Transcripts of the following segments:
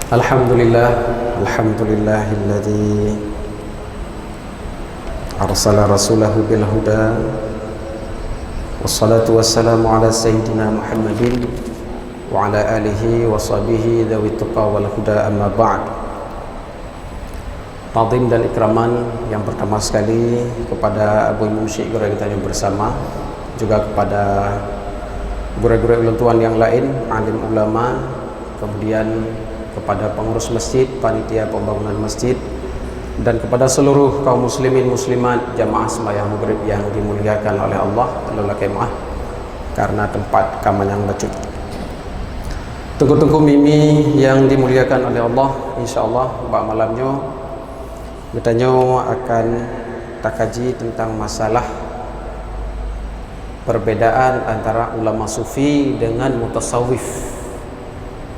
Alhamdulillah, alhamdulillahilladzi arsala rasulahu bil huda wassalatu wassalamu ala sayyidina Muhammadin wa ala alihi wa sahbihi dzawit tuqa wal huda, amma ba'd. Ta'zim dan ikraman yang pertama sekali kepada Abu Imam Syekh Guru kita yang bersama, juga kepada guru-guru ulun tuan yang lain, alim ulama, kemudian kepada pengurus masjid, panitia pembangunan masjid, dan kepada seluruh kaum muslimin muslimat jamaah sembahyang maghrib yang dimuliakan oleh Allah Ta'ala kemah karena tempat kamanyang bacuk. Tunggu-tunggu mimi yang dimuliakan oleh Allah, insyaallah bak malamnya kita akan takaji tentang masalah perbedaan antara ulama sufi dengan mutasawwif.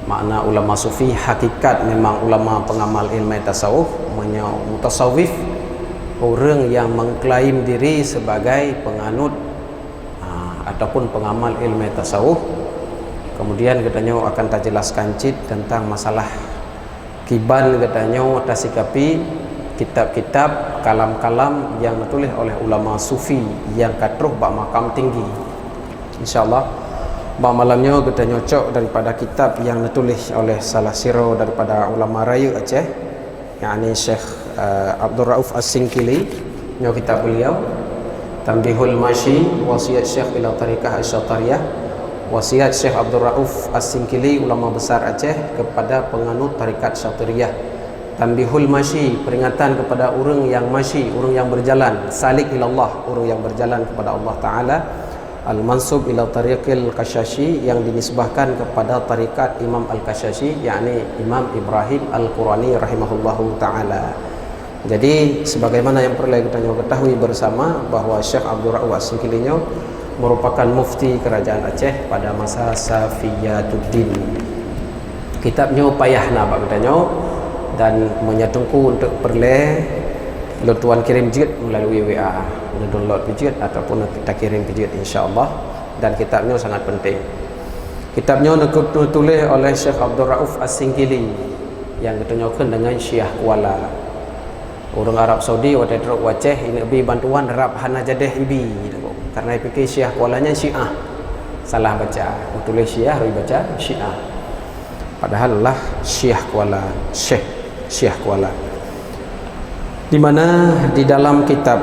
Makna ulama sufi hakikat memang ulama pengamal ilmu tasawuf, mutasawwif orang yang mengklaim diri sebagai penganut ataupun pengamal ilmu tasawuf. Kemudian katanya akan jelaskan cit tentang masalah kiban, katanya tasikapi kitab-kitab kalam-kalam yang ditulis oleh ulama sufi yang katruh bak makam tinggi. Insyaallah malamnya kita nyocok daripada kitab yang ditulis oleh salah siro daripada ulama raya Aceh, yakni Syekh Abdul Rauf As-Singkili. Nyo kitab beliau Tanbihul Masyi Wasiat Syekh ila Tariqah Asy-Syatariyah, wasiat Syekh Abdul Rauf As-Singkili, ulama besar Aceh, kepada penganut tarikat Syatariyah. Tanbihul Masyi, peringatan kepada orang yang masyi, orang yang berjalan salik ilallah, orang yang berjalan kepada Allah Ta'ala. Al-Mansub ila Tariqil Kashashi, yang dinisbahkan kepada tarikat Imam Al-Kashashi, yakni Imam Ibrahim Al-Qurani rahimahullahu ta'ala. Jadi sebagaimana yang perlu kita ketahui bersama bahawa Syekh Abdul Rauf As-Singkili merupakan mufti kerajaan Aceh pada masa Safiyatuddin. Kitabnya payah nak katanya dan menyatungku untuk perle tuan kirim jid melalui WA, download jid ataupun kita kirim jid insya-Allah. Dan kitabnya sangat penting. Kitabnya ditulis oleh Syekh Abdul Rauf As-Singkili yang ditunjukkan dengan Syiah Kuala. Orang Arab Saudi waktu itu Aceh ini bi bantuan Arab hana jadeh ibi karena fikir Syiah Kualanya Syiah. Salah baca, tulis Syiah ri baca Syiah. Padahal lah Syiah Kuala, Syekh Syiah Kuala. Di mana di dalam kitab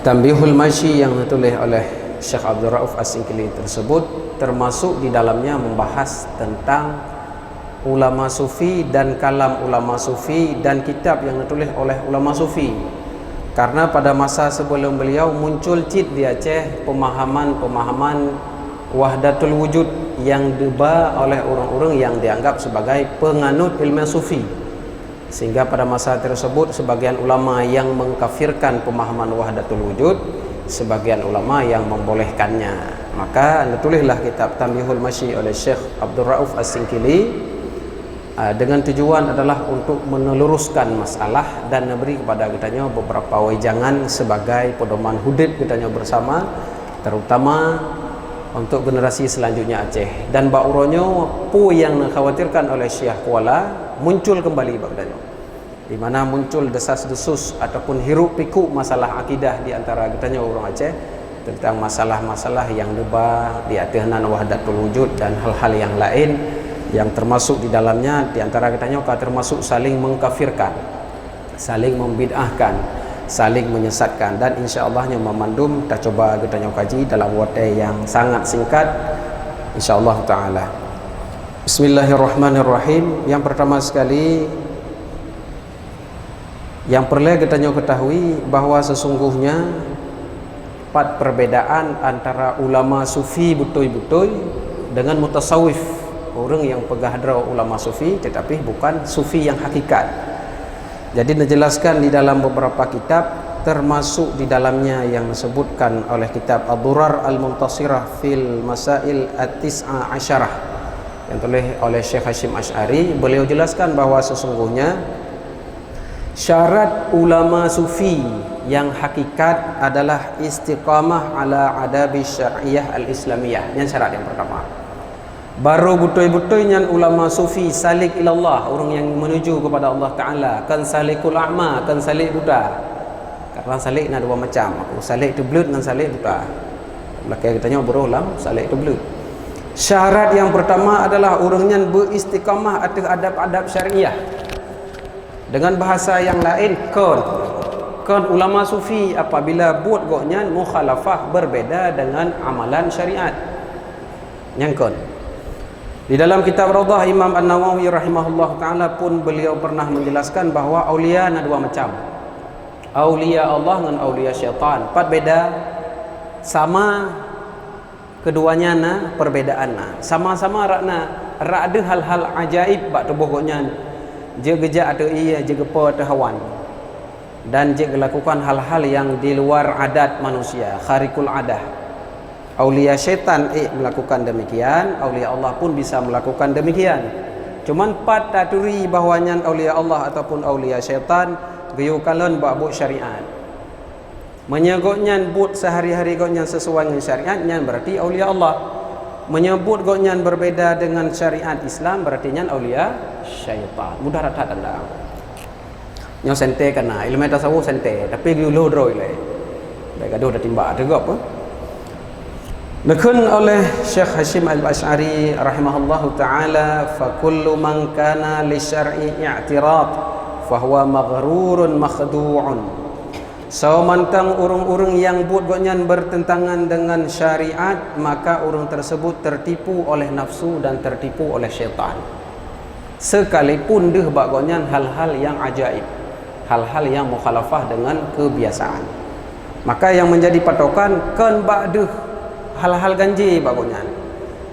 Tanbihul Masyi yang ditulis oleh Syekh Abdul Rauf As-Singkili tersebut, termasuk di dalamnya membahas tentang ulama sufi dan kalam ulama sufi dan kitab yang ditulis oleh ulama sufi. Karena pada masa sebelum beliau muncul cit di Aceh pemahaman wahdatul wujud yang dibawa oleh orang-orang yang dianggap sebagai penganut ilmu sufi. Sehingga pada masa tersebut sebagian ulama yang mengkafirkan pemahaman wahdatul wujud, sebagian ulama yang membolehkannya. Maka ditulislah kitab Tanbihul Masyi oleh Syekh Abdul Rauf As-Singkili dengan tujuan adalah untuk meluruskan masalah dan memberi kepada kitanya beberapa wejangan sebagai pedoman hidup kitanya bersama, terutama untuk generasi selanjutnya Aceh. Dan bauronyo pu yang dikhawatirkan oleh Syiah Kuala muncul kembali bagdanya, di mana muncul desas-desus ataupun hiruk pikuk masalah akidah di antara kitanya orang Aceh tentang masalah-masalah yang dibahas di atasnan wahdatul wujud dan hal-hal yang lain yang termasuk di dalamnya di antara kitanya termasuk saling mengkafirkan, saling membid'ahkan, saling menyesatkan. Dan insyaallah memandum kita coba kita kaji dalam waktu yang sangat singkat insyaallah taala. Bismillahirrahmanirrahim. Yang pertama sekali yang perlu kita ketahui bahawa sesungguhnya empat perbedaan antara ulama sufi betul-betul dengan mutasawwif, orang yang pegah hadrah ulama sufi tetapi bukan sufi yang hakikat. Jadi dijelaskan di dalam beberapa kitab, termasuk di dalamnya yang disebutkan oleh kitab Ad-Durar Al-Muntasirah fil Masail At-Tis'a Asyarah yang ditulis oleh Syekh Hashim Asy'ari. Beliau jelaskan bahawa sesungguhnya syarat ulama sufi yang hakikat adalah istiqamah ala adabi syariah al-islamiyah. Yang syarat yang pertama. Baru betul-betulnya ulama sufi salik ilallah, orang yang menuju kepada Allah Ta'ala. Kan salikul a'ma, kan salik buta. Karena salik ada dua macam. Aku salik tu belut dengan salik buta. Belakang katanya berulang salik tu belut. Syarat yang pertama adalah orangnya beristiqamah atas adab-adab syariah. Dengan bahasa yang lain, kon ulama sufi apabila buat goknya mukhalafah berbeda dengan amalan syariat. Yang kon. Di dalam kitab Raudhah Imam An-Nawawi rahimahullah ta'ala pun beliau pernah menjelaskan bahawa aulia ada dua macam. Aulia Allah dengan aulia syaitan. Empat beda. Sama keduanya na perbedaan na. Sama-sama ada hal-hal ajaib bak tubuh goknya. Je gejak atau iya, je gepa atau hawan. Dan je lakukan hal-hal yang di luar adat manusia, kharikul adah. Aulia syaitan melakukan demikian, aulia Allah pun bisa melakukan demikian. Cuman pat taturi bahawanya aulia Allah ataupun aulia syaitan gayukalon buat syariat. Menyebutnya buat sehari-hari goknya sesuai dengan syariatnya berarti aulia Allah. Menyebut goknya berbeda dengan syariat Islam berarti nya aulia syaitan. Mudah rata tanda. Nyo sente kana ilmu tasawuf sente tapi giulo droi le. Baik gaduh dah timbak ada apa? Nakun oleh Syekh Hashim Al-Asy'ari rahimahullahu ta'ala, fa kullu man kana li syar'i i'tirad fa huwa maghrurun makhdu'un. Mantang urung-urung yang buat goknya bertentangan dengan syariat, maka urung tersebut tertipu oleh nafsu dan tertipu oleh syaitan. Sekalipun deh bak goknya hal-hal yang ajaib, hal-hal yang mukhalafah dengan kebiasaan. Maka yang menjadi patokan kan bak deh hal-hal ganjil bagusnya.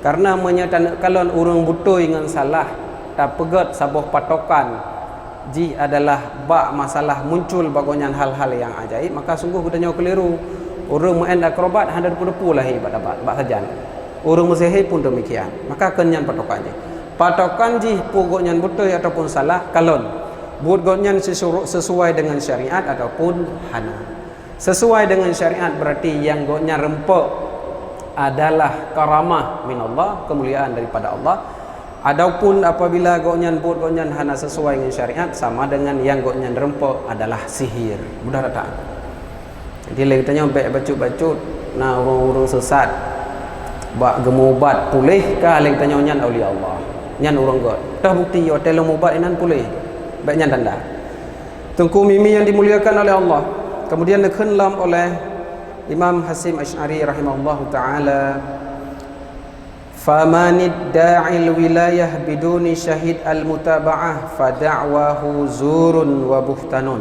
Karena menyatakan kalau orang butoi dengan salah tak pegat sabuh patokan ji adalah bak masalah muncul bagusnya hal-hal yang ajaib, maka sungguh kudanya keliru. Orang main akrobat hendak depu lah hebat dapat bak sajan. Orang musihir pun demikian. Maka kenyan patokan ji. Patokan ji pokoknya butoi ataupun salah kalon. Buat goknya sesuai dengan syariat ataupun hana. Sesuai dengan syariat berarti yang goknya rempuk adalah karamah min Allah, kemuliaan daripada Allah. Adapun apabila goknya buat goknya hana sesuai dengan syariat, sama dengan yang goknya rempuk adalah sihir. Mudah tak? Jadi lagi tanya bacut-bacut nah orang-orang sesat bak gemubat pulih kah lagi tanya nyan aulia Allah. Nyan orang god. Dah bukti yo telo mubat inan pulih. Baik nyan tanda. Tengku mimi yang dimuliakan oleh Allah. Kemudian dikhenlam oleh Imam Hashim Asy'ari rahimahullahu ta'ala, famanid da'il wilayah biduni syahid al-mutaba'ah fada'wahu zurun wa buhtanun.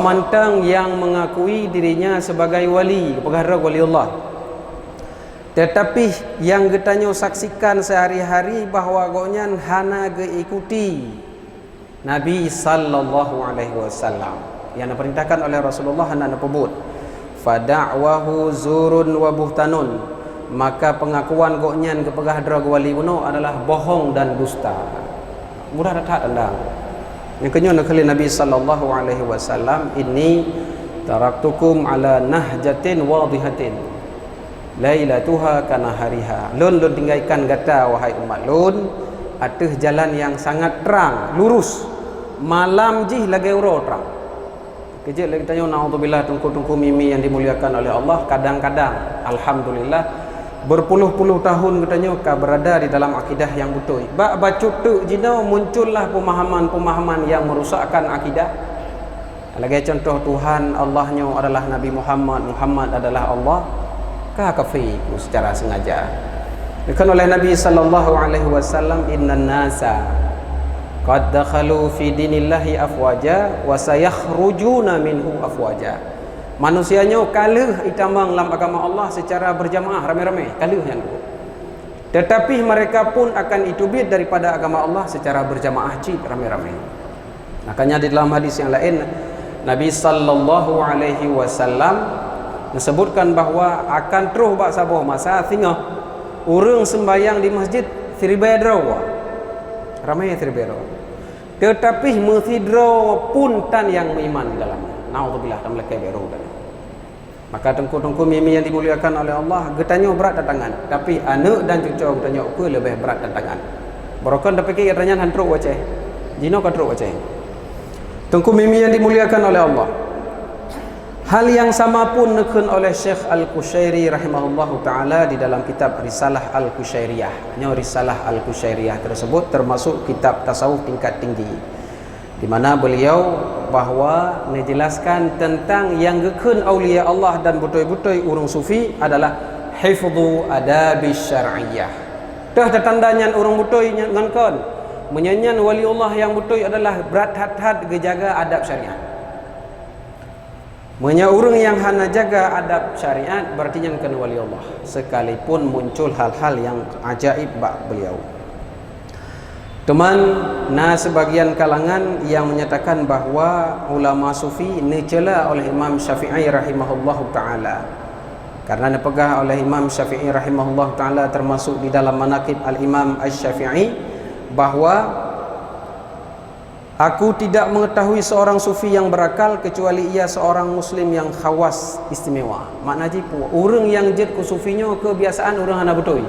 Mantang yang mengakui dirinya sebagai wali, pengarah wali Allah, tetapi yang getanyo saksikan sehari-hari bahawa goknya hana geikuti Nabi sallallahu alaihi wasallam yang diperintahkan oleh Rasulullah hana pebut. Fada'wahu zurun wa buhtanun, maka pengakuan goknya kepada hadrat wali uno adalah bohong dan dusta. Mudah tak tendang. Yang kedua nakali Nabi sallallahu alaihi wasallam, inni taraktukum ala nahjatin wadihatin lailatuha kanahariha. Lun tinggalkan kata wahai umat lun atas jalan yang sangat terang lurus, malam jih lagi uro terang. Kejap lagi tanya na'udzubillah tungku-tungku mimi yang dimuliakan oleh Allah, kadang-kadang alhamdulillah berpuluh-puluh tahun katanya kau berada di dalam akidah yang betul. Bak bacut tu jina muncullah pemahaman-pemahaman yang merusakkan akidah. Lagi contoh Tuhan Allahnya adalah Nabi Muhammad, Muhammad adalah Allah. Kah kafir secara sengaja. Dikatakan oleh Nabi sallallahu alaihi wasallam, innan nasa qad dakhalu fi dinillahi afwaja wa sayakhrujuna minhu afwaja. Manusianya kalah itambang dalam agama Allah secara berjamaah ramai-ramai, kalah yang tu. Tetapi mereka pun akan itubit daripada agama Allah secara berjamaah cik ramai-ramai. Makanya di dalam hadis yang lain Nabi sallallahu alaihi wasallam disebutkan bahawa akan terus bak sabuh masa tengah orang sembahyang di masjid 3 draw. Ramai 3 draw. Tetapi masjid draw pun tan yang beriman di dalamnya. Naudzubillah tam lekai beru. Maka tengku-tengku mimi yang dimuliakan oleh Allah, getanyo berat datangan. Tapi anak dan cucu getanyo ke lebih berat datangan. Barokan dah fikir katanya hantruk waceh. Jino katruk waceh. Tengku mimi yang dimuliakan oleh Allah. Hal yang sama pun nekun oleh Syekh Al-Qushairi rahimahullahu ta'ala di dalam kitab Risalah Al-Qushairiyah. Risalah Al-Qushairiyah tersebut termasuk kitab tasawuf tingkat tinggi, di mana beliau bahawa menjelaskan tentang yang gekun awliya Allah dan betul-betul urang sufi adalah hifdhu adabis syar'iyyah. Dah tandanya urang betul ngan menyanyian wali Allah yang betul adalah berat hat-hat gejaga adab syariat. Menya orang yang hana jaga adab syariat berarti yang kena wali Allah, sekalipun muncul hal-hal yang ajaib bak beliau. Teman, sebagian kalangan yang menyatakan bahawa ulama sufi dicela oleh Imam Syafi'i rahimahullahu ta'ala, karena dipegah oleh Imam Syafi'i rahimahullahu ta'ala termasuk di dalam manaqib al-Imam Asy-Syafi'i bahawa aku tidak mengetahui seorang sufi yang berakal kecuali ia seorang muslim yang khawas istimewa. Maknanya orang yang jid ke sufinya kebiasaan orang hana betul.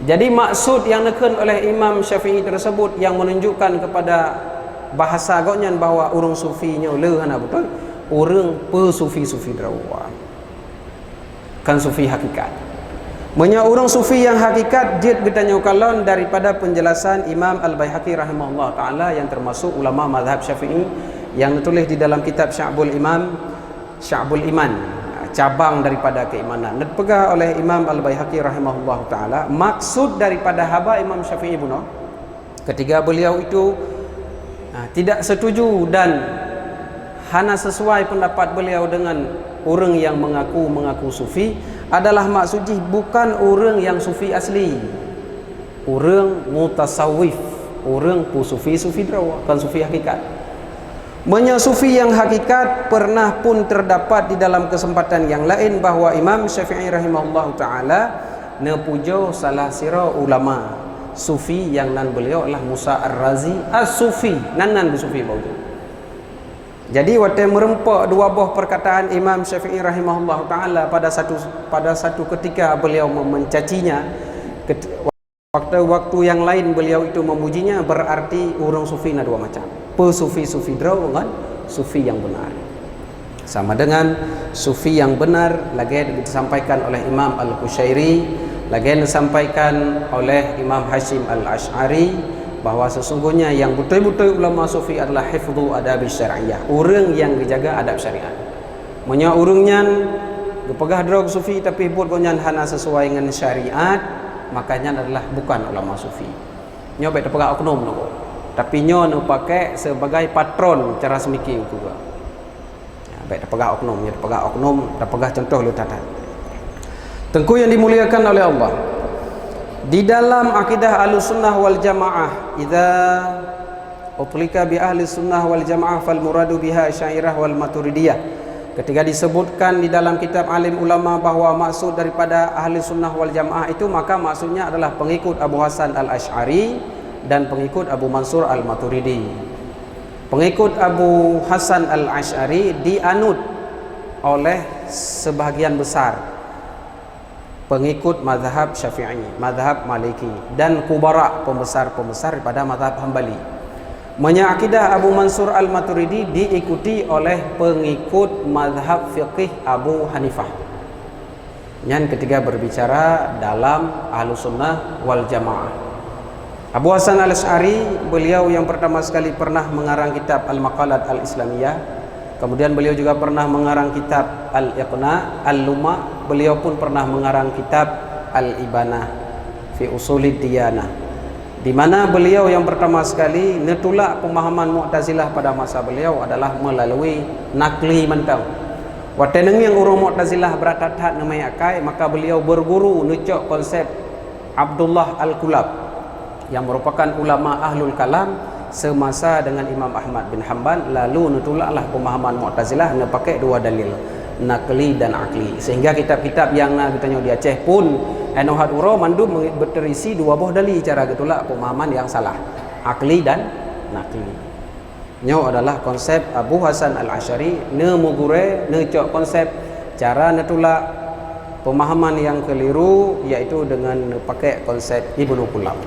Jadi maksud yang nekun oleh Imam Syafi'i tersebut yang menunjukkan kepada bahasa agaknya bahawa orang sufinya le hana betul, orang pe-sufi-sufi derawa. Kan sufi hakikat. Menya orang sufi yang hakikat jid bertanya kalon daripada penjelasan Imam Al-Baihaqi rahimahullah ta'ala yang termasuk ulama mazhab Syafi'i yang ditulis di dalam kitab Sya'bul Iman, cabang daripada keimanan, dipegah oleh Imam Al-Baihaqi rahimahullah ta'ala. Maksud daripada haba Imam Syafi'i pun ketika beliau itu tidak setuju dan hana sesuai pendapat beliau dengan orang yang mengaku sufi adalah maksudnya bukan orang yang sufi asli, orang mutasawwif, orang sufi derawa, kan sufi hakikat. Menya sufi yang hakikat pernah pun terdapat di dalam kesempatan yang lain bahawa Imam Syafi'i rahimahullah ta'ala nepujo salah sira ulama sufi yang nan beliau adalah Musa Ar-Razi as-Sufi, nan sufi bau. Jadi waktu merempak dua buah perkataan Imam Syafi'i rahimahullah ta'ala pada satu ketika beliau mencacinya, waktu yang lain beliau itu memujinya, berarti orang sufi ada dua macam, pe-sufi-sufi draw dengan sufi yang benar. Sama dengan sufi yang benar lagi disampaikan oleh Imam Al-Qushairi, lagi disampaikan oleh Imam Hashim Al-Ash'ari, bahawa sesungguhnya yang betul-betul ulama sufi adalah hifdhu adab syariah, orang yang dijaga adab syariat. Menya orangnya gepegah drog sufi tapi buat gonyan hana sesuai dengan syariat, makanya adalah bukan ulama sufi. Nyo baik terpegah oknum no, tapi nyo pakai sebagai patron cara semikir juga. Ya, baik terpegah oknum, terpegah contoh lutatan. Tengku yang dimuliakan oleh Allah. Di dalam akidah Ahlussunnah wal Jamaah, idza utlika bi Ahlussunnah wal Jamaah fal muradu biha Asy'ariyah wal Maturidiyah. Ketika disebutkan di dalam kitab alim ulama bahawa maksud daripada Ahlussunnah wal Jamaah itu, maka maksudnya adalah pengikut Abu Hasan Al-Asy'ari dan pengikut Abu Mansur Al-Maturidi. Pengikut Abu Hasan Al-Asy'ari dianut oleh sebahagian besar pengikut mazhab Syafi'i, mazhab Maliki, dan kubara pembesar-pembesar pada mazhab Hambali. Menya akidah Abu Mansur Al-Maturidi diikuti oleh pengikut mazhab fiqih Abu Hanifah. Yang ketiga berbicara dalam Ahlussunnah wal Jamaah. Abu Hasan Al-Asy'ari beliau yang pertama sekali pernah mengarang kitab Al-Maqalat Al-Islamiyah. Kemudian beliau juga pernah mengarang kitab Al-Iqna, Al-Luma. Beliau pun pernah mengarang kitab Al-Ibanah fi Usulid Diyanah, di mana beliau yang pertama sekali netulak pemahaman Mu'tazilah pada masa beliau adalah melalui nakli mentang. Wateneng yang urung Mu'tazilah beratat-hat namanya akai, maka beliau berguru necok konsep Abdullah Al-Kulab yang merupakan ulama ahlul kalam semasa dengan Imam Ahmad bin Hanbal. Lalu nutulaklah pemahaman Mu'tazilah pakai dua dalil, nakli dan akli, sehingga kitab-kitab yang ditanya di Aceh pun Enohat Uro mandu berterisi dua buah dalil cara getulak pemahaman yang salah, akli dan nakli. Nyo adalah konsep Abu Hasan Al-Asy'ari ne mugure ne cok konsep cara netulak pemahaman yang keliru, iaitu dengan pakai konsep Ibnu Qulab.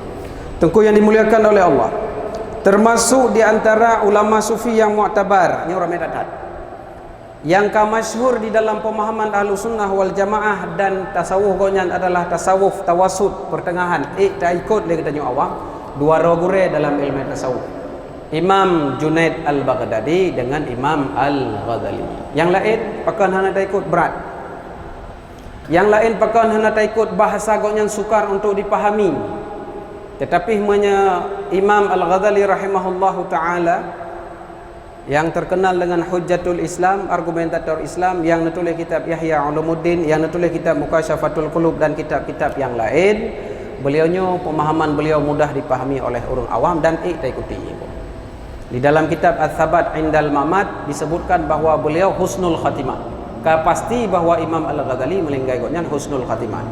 Tengku yang dimuliakan oleh Allah, termasuk di antara ulama sufi yang mu'tabar, ni orang medat yang masyhur di dalam pemahaman Ahlussunnah wal Jamaah dan tasawuf gonyan adalah tasawuf tawasud, pertengahan. Tak ikut dia katanya awam, dua rogure dalam ilmu tasawuf. Imam Junaid Al-Baghdadi dengan Imam Al-Ghazali. Yang lain pakan hana tak ikut berat. Yang lain pakan hana tak ikut bahasa gonyan sukar untuk dipahami. Tetapi Imam Al-Ghazali rahimahullahu taala yang terkenal dengan Hujjatul Islam, argumentator Islam, yang menulis kitab Ihya Ulumuddin, yang menulis kitab Mukasyafatul Qulub dan kitab-kitab yang lain, pemahaman beliau mudah dipahami oleh orang awam dan tak ikuti. Di dalam kitab Ats-Tsabat Indal Mamat disebutkan bahawa beliau husnul khatimah. Pasti bahawa Imam Al-Ghazali meninggal dengan husnul khatimah.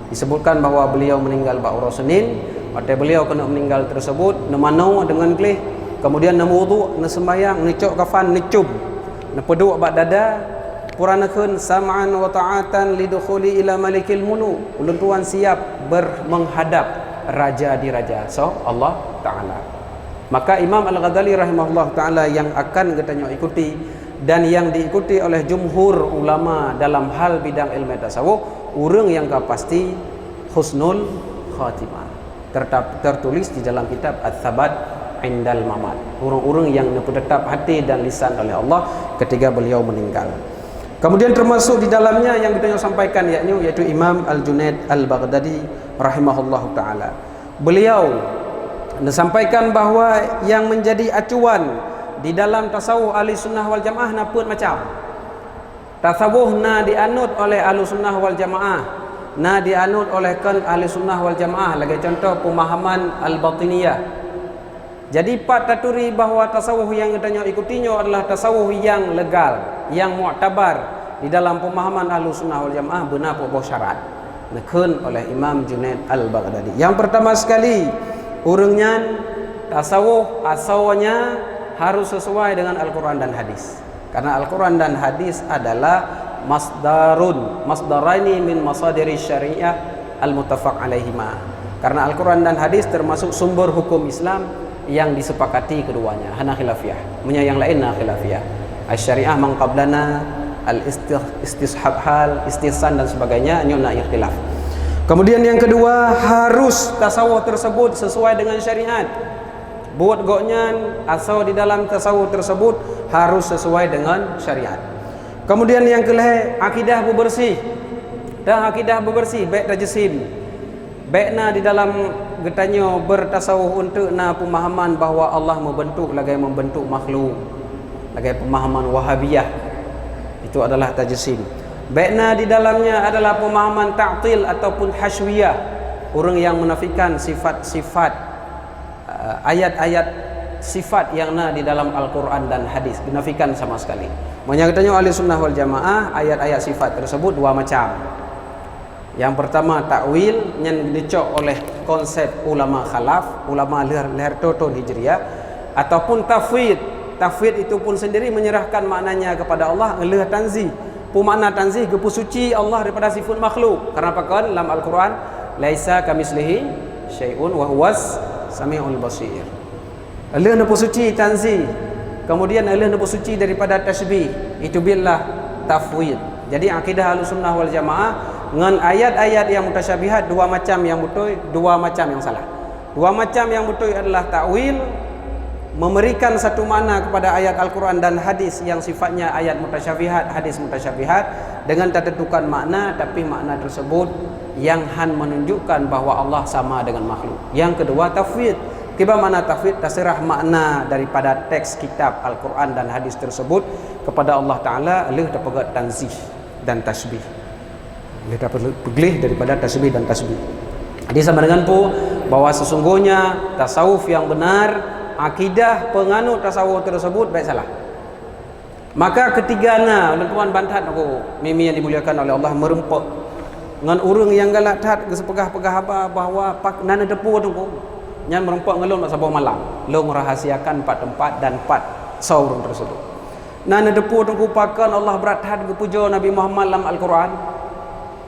Disebutkan bahawa beliau meninggal ba'ura Senin, mata beliau kena meninggal tersebut nemano dengan kelih, kemudian nak wudu, nak sembahyang, nak cok kafan, nak cub, nak peduk bak dada, puranakeun sam'an wa ta'atan lidukhuli ila malikil muluk. Ulun tuan siap menghadap raja di raja. So Allah Ta'ala. Maka Imam Al-Ghazali rahimahullah ta'ala yang akan katanya ikuti dan yang diikuti oleh jumhur ulama dalam hal bidang ilmu tasawuf, urang yang pasti husnul khatimah. Tertulis di dalam kitab Ats-Tsabat Indal Mamat. Orang-orang yang tetap hati dan lisan oleh Allah ketika beliau meninggal. Kemudian termasuk di dalamnya yang kita sampaikan yaitu Imam Al-Junaid Al-Baghdadi rahimahullahu taala. Beliau sampaikan bahawa yang menjadi acuan di dalam tasawuf ahli sunnah wal jamaah napun macam tasawuf na dianut oleh ahli sunnah wal jamaah, na dianut oleh kan ahli sunnah wal jamaah. Lagi contoh pemahaman al-batiniyah. Jadi pat taturi bahawa tasawuf yang katanya ikutinya adalah tasawuf yang legal, yang mu'tabar di dalam pemahaman Ahlus Sunnah wal Jamaah benar apa syarat nekun oleh Imam Junaid Al-Baghdadi. Yang pertama sekali, urangnya tasawuf asalnya harus sesuai dengan Al-Quran dan hadis. Karena Al-Quran dan hadis adalah masdaraini min masadiri syariah al-muttafaq alaihima. Karena Al-Quran dan hadis termasuk sumber hukum Islam yang disepakati keduanya. Hana khilafiyah, yang lain na khilafiyah. Asy-syariah man qablana, al-istishab hal, istihsan dan sebagainya nyona ikhtilaf. Kemudian yang kedua, harus tasawuf tersebut sesuai dengan syariat. Buat goknya asal di dalam tasawuf tersebut harus sesuai dengan syariat. Kemudian yang kelih, akidah bersih. Dan akidah bersih baik tajsim. Baikna di dalam getanya bertasawuf untuk na pemahaman bahawa Allah membentuk makhluk. Lagi pemahaman Wahabiyah. Itu adalah tajsim. Baikna di dalamnya adalah pemahaman ta'til ataupun hasyawiyah. Orang yang menafikan sifat-sifat ayat-ayat sifat yang na di dalam Al-Quran dan hadis, dinafikan sama sekali. Menyangkutnya ahli sunnah wal jamaah, ayat-ayat sifat tersebut dua macam. Yang pertama takwil yang dicok oleh konsep ulama khalaf, ulama leher toton hijriyah, ataupun tafwid. Tafwid itu pun sendiri menyerahkan maknanya kepada Allah, leh tanzih. Makna tanzih gepu suci Allah daripada sifat makhluk. Karena apa kan dalam Al-Quran laisa kamislihi syai'un wa huwas samiul basir. Allah nepu suci tanzih. Kemudian Allah nepu suci daripada tasbih. Itu billah tafwid. Jadi akidah Ahlussunnah wal Jamaah dengan ayat-ayat yang mutasyabihat, dua macam yang betul, dua macam yang salah. Dua macam yang betul adalah takwil, memberikan satu makna kepada ayat Al-Quran dan hadis yang sifatnya ayat mutasyabihat, hadis mutasyabihat dengan tertentukan makna, tapi makna tersebut yang menunjukkan bahawa Allah sama dengan makhluk. Yang kedua tafwid. Kiba makna tafwid, terserah makna daripada teks kitab Al-Quran dan hadis tersebut kepada Allah Ta'ala, leh dapat tanzih dan tasbih. Leh dapat beglih daripada tasbih dan tasbih. Jadi sama dengan bahawa sesungguhnya tasawuf yang benar, akidah penganut tasawuf tersebut baik salah. Maka ketigana tuan bantat aku mimi yang dimuliakan oleh Allah merempek dengan urang yang galak tat gesepegah-pegah apa bahawa pak nana depu tu nyan merempek ngelong nak sabah malam long rahasiakan 4 tempat dan 4 saurung tersebut. Nana depu tungku pakan Allah berathat ke puja Nabi Muhammad dalam Al-Quran.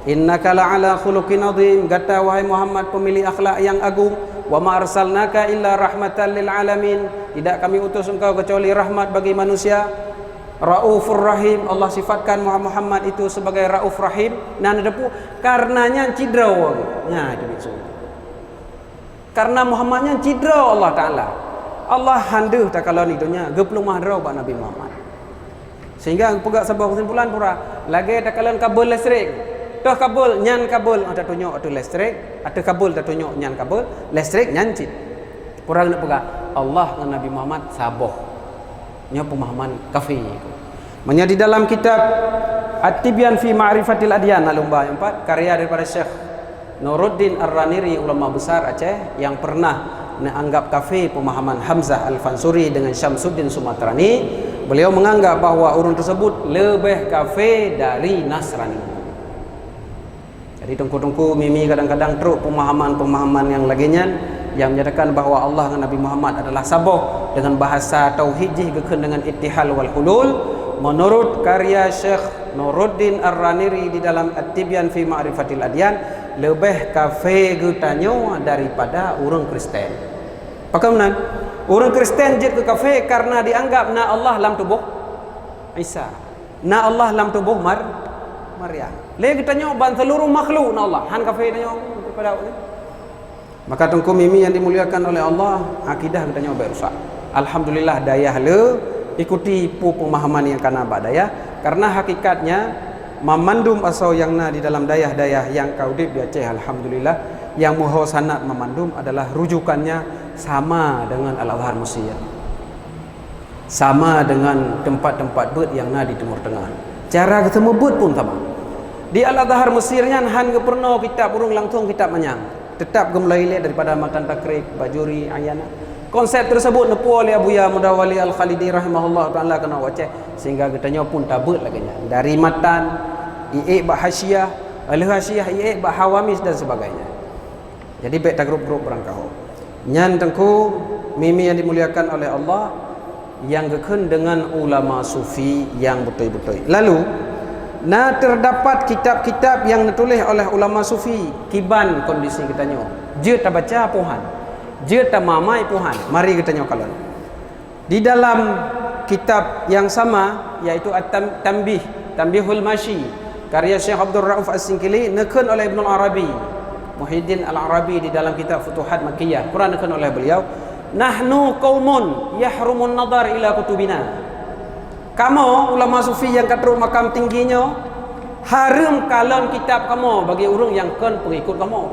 Innaka la'ala khuluqin azim, kata wahai Muhammad pemilik akhlak yang agung. Wa ma arsalnaka illa rahmatan lil alamin, tidak kami utus engkau kecuali rahmat bagi manusia. Raufur Rahim, Allah sifatkan Muhammad itu sebagai Rauf Rahim. Nana depu karenanya cidraw. Nya itu maksud. Karena Muhammadnya cidraw Allah Taala. Allah handeuh tak kalau ni dunia geplumah draw pak Nabi Muhammad. Sehingga pegak sebuah kesimpulan pura lagi tak kalau kabel listrik. Dah kabel nyan kabel ada tunjuk ada listrik, ada kabel ada tunjuk nyan kabel, listrik nyan cit. Pura nak pegak Allah dengan Nabi Muhammad saboh. Nya pemahaman kafir. Menya di dalam kitab At-Tibyan fi Ma'rifatil Adyan alumba 4 karya daripada Syekh Nuruddin Ar-Raniri, ulama besar Aceh yang pernah menganggap kafir pemahaman Hamzah Al-Fansuri dengan Syamsuddin Sumatrani. Beliau menganggap bahawa urun tersebut lebih kafir dari Nasrani. Jadi tungku-tungku mimi kadang-kadang teruk pemahaman-pemahaman yang laginya yang menyatakan bahawa Allah dan Nabi Muhammad adalah saboh dengan bahasa tauhid geken dengan ittihal wal hulul. Menurut karya Syekh Nuruddin Ar-Raniri di dalam At-Tibyan fi Ma'rifatil Adyan, lebih kafir getanyo daripada orang Kristen. Bagaimana? Orang Kristen jid ke kafir karena dianggap na Allah dalam tubuh Isa, na Allah dalam tubuh Maryam. Lagi tanya ban seluruh makhluk na Allah. Han kafir tanya daripada ni. Maka tungku mimi yang dimuliakan oleh Allah, akidah kita nyoba rusak. Alhamdulillah dayah le ikuti pemahaman yang kana dayah, karena hakikatnya memandum asal yang na di dalam dayah-dayah yang kaudip di Aceh, alhamdulillah yang muho sanad memandum adalah rujukannya sama dengan Al-Azhar Mesir. Sama dengan tempat-tempat bud yang na di Timur Tengah. Cara ketemu bud pun sama. Di Al-Azhar Mesirnya han ke perno kitab urung langsung kitab manyang. Tetap gemulai daripada Matan Takrik, Bajuri, Ayana. Konsep tersebut nepu oleh Abuya Mudawali Al-Khalidi rahimahullah ta'ala kena waceh, sehingga katanya pun tabut lagi dari matan i'ik ba hasyiah, al-hasyiah i'ik ba hawamis dan sebagainya. Jadi baik tak grup-grup berangkau nyan tengku mimi yang dimuliakan oleh Allah yang geken dengan ulama sufi yang betul-betul. Lalu nah terdapat kitab-kitab yang ditulis oleh ulama sufi kiban kondisi katanya je tak baca puhan, je tak mamai puhan. Mari kita nyokalan di dalam kitab yang sama, iaitu Tambihul Mashi karya Syekh Abdul Rauf As-Singkili, neken oleh Ibn Arabi Muhyiddin Al-Arabi di dalam kitab Futuhat Makkiyah. Quran neken oleh beliau, nahnu qaumun yahrumun nadar ila kutubina. Kamu ulama sufi yang katruk makam tingginya, haram kalon kitab kamu bagi orang yang kan pengikut kamu.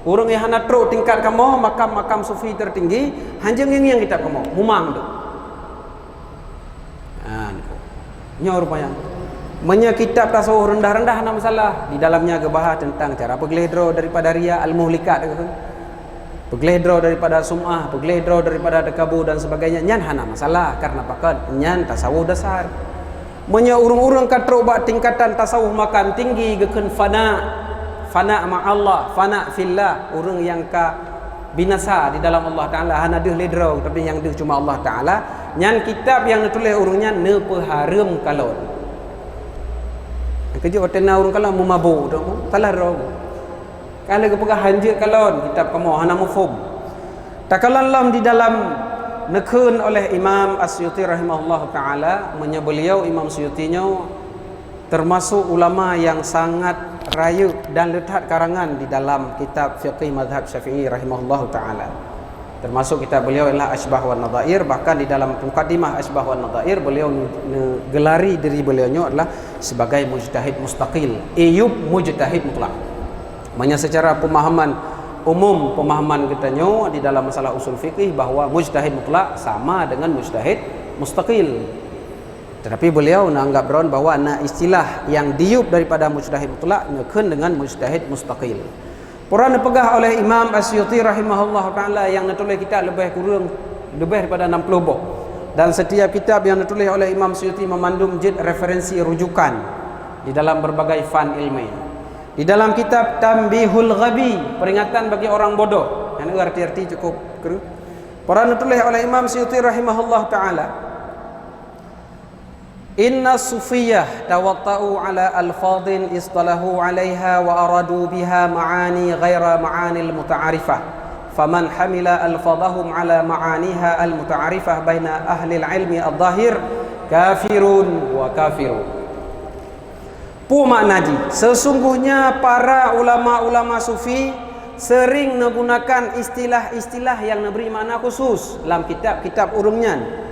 Orang yang hana truk tingkat kamu, makam-makam sufi tertinggi, hanjeng yang kitab kamu, humang tu. Nya rupanya. Menya kitab tasawuf rendah-rendah nak masalah. Di dalamnya gebahas tentang cara pegledro daripada ria al-muhlikat. Pegledro daripada sum'ah, pegledro daripada dekabur dan sebagainya. Nyan hana masalah karena pakat nyan tasawuf dasar. Menya urung-urung katruk bak tingkatan tasawuf makam tinggi geken fana ma'allah, fana fillah, orang yang ka binasa di dalam Allah Ta'ala, hana deh ledro tapi yang deh cuma Allah Ta'ala. Nyan kitab yang ditulis urungnya nepeharam kalon. Kerja otena urung kalon memabuk tu, salah ro. Kalau kepegah hanjir kalon kitab kamu hana mufhum. Takalan lam di dalam nekun oleh Imam Asyuti rahimahullah ta'ala, beliau Imam Asyutinya termasuk ulama yang sangat rayu dan letak karangan di dalam kitab fiqih mazhab Syafi'i rahimahullah ta'ala. Termasuk kitab beliau adalah Asbah wan Nadhair. Bahkan di dalam mukaddimah Asbah wan Nadhair beliau gelari diri beliaunya adalah sebagai mujtahid mustaqil, Ayub mujtahid mutlak. Maknanya secara pemahaman umum, pemahaman katanya di dalam masalah usul fikih bahawa mujtahid mutlak sama dengan mujtahid mustaqil. Tetapi beliau menganggap bahawa istilah yang diup daripada mujtahid mutlak ngeken dengan mujtahid mustaqil. Quran dipegah oleh Imam Asyuti rahimahullah ta'ala yang ditulis kitab lebih daripada 60 buku. Dan setiap kitab yang ditulis oleh Imam Asyuti memandung jid referensi rujukan di dalam berbagai fan ilmi. Di dalam kitab Tambihul Ghabi, peringatan bagi orang bodoh, yang arti-arti cukup kru. Quran ditulis oleh Imam Asyuti rahimahullah ta'ala, Inna sufiyah tawatta'u ala alfadhin istalahu alaiha wa aradu biha ma'ani ghaira ma'anil muta'arifah. Faman hamila alfadhahum ala ma'aniha al-muta'arifah baina ahli al-ilmi al-zahir kafirun wa kafirun. Pu maknaji, sesungguhnya para ulama-ulama sufi sering menggunakan istilah-istilah yang memberi makna khusus dalam kitab-kitab urungnya.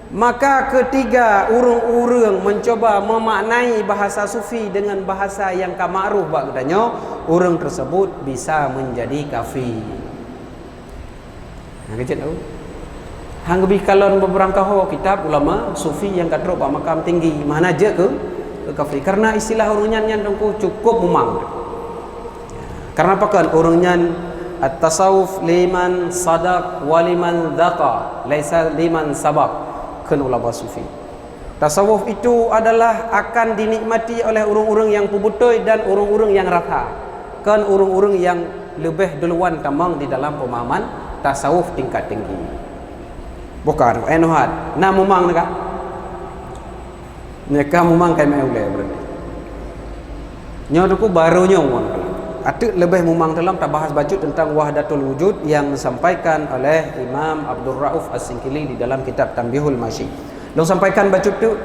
Maka ketiga urung-urung mencoba memaknai bahasa sufi dengan bahasa yang kamakruh bak katanya, urung tersebut bisa menjadi kafir. Nah, kecil tahu. Hang lebih kalon beberangkah kitab ulama sufi yang kadro bak makam tinggi, mana aja ke kafir. Karena istilah urungnya yang dengku cukup memang. Karena apa kan urungnya at-tasawuf liman sadaq wa liman dhaqa, laisa liman sabaq. Kan ulama sufi. Tasawuf itu adalah akan dinikmati oleh orang-orang yang pubutoi dan orang-orang yang rata. Kan orang-orang yang lebih duluan tamang di dalam pemahaman tasawuf tingkat tinggi. Bukan enuhat. Nah memang nak. Mereka memang kai mai ulai berarti. Nyoduku barunya umon. Atuk lebih memang dalam tak bahas bacut tentang wahdatul wujud yang disampaikan oleh Imam Abdul Rauf As-Singkili di dalam kitab Tanbihul Masyi. Long sampaikan bacut tu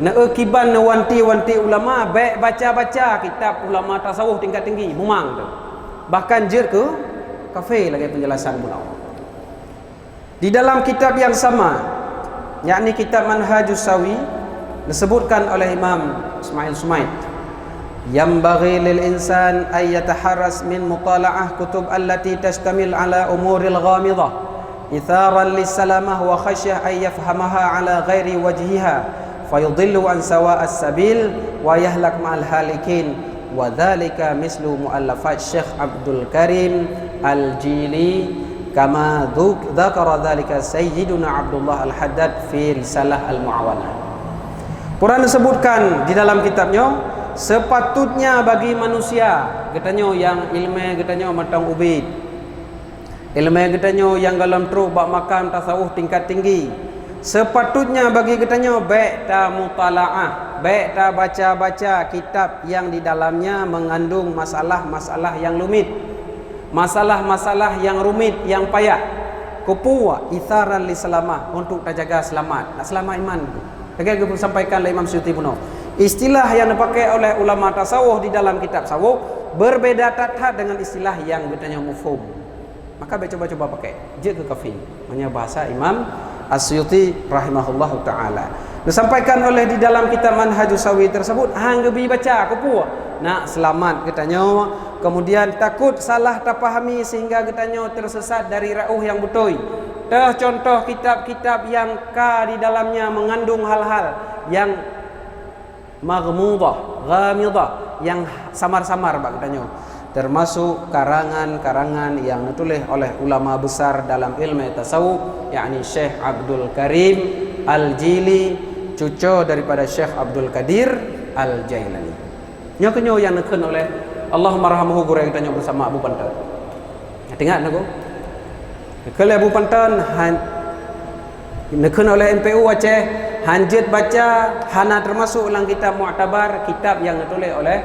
neekiban wanti-wanti ulama baik baca-baca kitab ulama tasawuf tingkat tinggi memang tu. Bahkan jer ke kafir lagi penjelasan pula. Di dalam kitab yang sama, yakni kitab Manhajus Sawi, disebutkan oleh Imam Ismail Sumaid, ينبغي للإنسان أن يتحرس من مطالعة كتب التي تشتمل على أمور الغامضة إثارا للسلامة وخشية أن يفهمها على غير وجهها فيضل عن سواء السبيل ويهلك مع الهالكين وذلك مثل مؤلفات الشيخ عبد الكريم الجيلي كما ذكر ذلك سيدنا عبد الله الحداد في رسالة المعاونة. Quran disebutkan di dalam kitabnya, sepatutnya bagi manusia katanya yang ilmu katanya matang ubid, ilmu katanya yang dalam teruk bak makam tasawuf tingkat tinggi, sepatutnya bagi katanya baik ta mutalaah, baik ta baca-baca kitab yang di dalamnya mengandung masalah-masalah yang lumit, masalah-masalah yang rumit, yang payah, kupuwa itharan li salamah, untuk terjaga selamat, nak selamat iman. Lagi aku sampaikan oleh Imam Suyuti pun. Istilah yang dipakai oleh ulama tasawuf di dalam kitab tasawuf berbeda tathat dengan istilah yang bertanya mufhum. Maka coba-coba pakai je ke kafir. Hanya bahasa Imam As-Suyuti rahimahullahu taala. Disampaikan oleh di dalam kitab Manhajus Sawi tersebut, hang gebi baca kepu nak selamat katanya, kemudian takut salah terpahami sehingga katanya tersesat dari rauh yang betul. Contoh kitab-kitab yang di dalamnya mengandung hal-hal yang maghmudah, ghamidah, yang samar-samar katanya, termasuk karangan-karangan yang ditulis oleh ulama besar dalam ilmu tasawuf, yakni Syekh Abdul Karim Al-Jili, cucu daripada Syekh Abdul Qadir Al-Jailani. Nyokenyo yang neken oleh Allahumma rahamuhu gurau katanya bersama Abu Pantan. Ingat nak? Kalau Abu Pantan neken oleh MPU Aceh, hanjit baca hana termasuk dalam kitab Mu'tabar, kitab yang ditulis oleh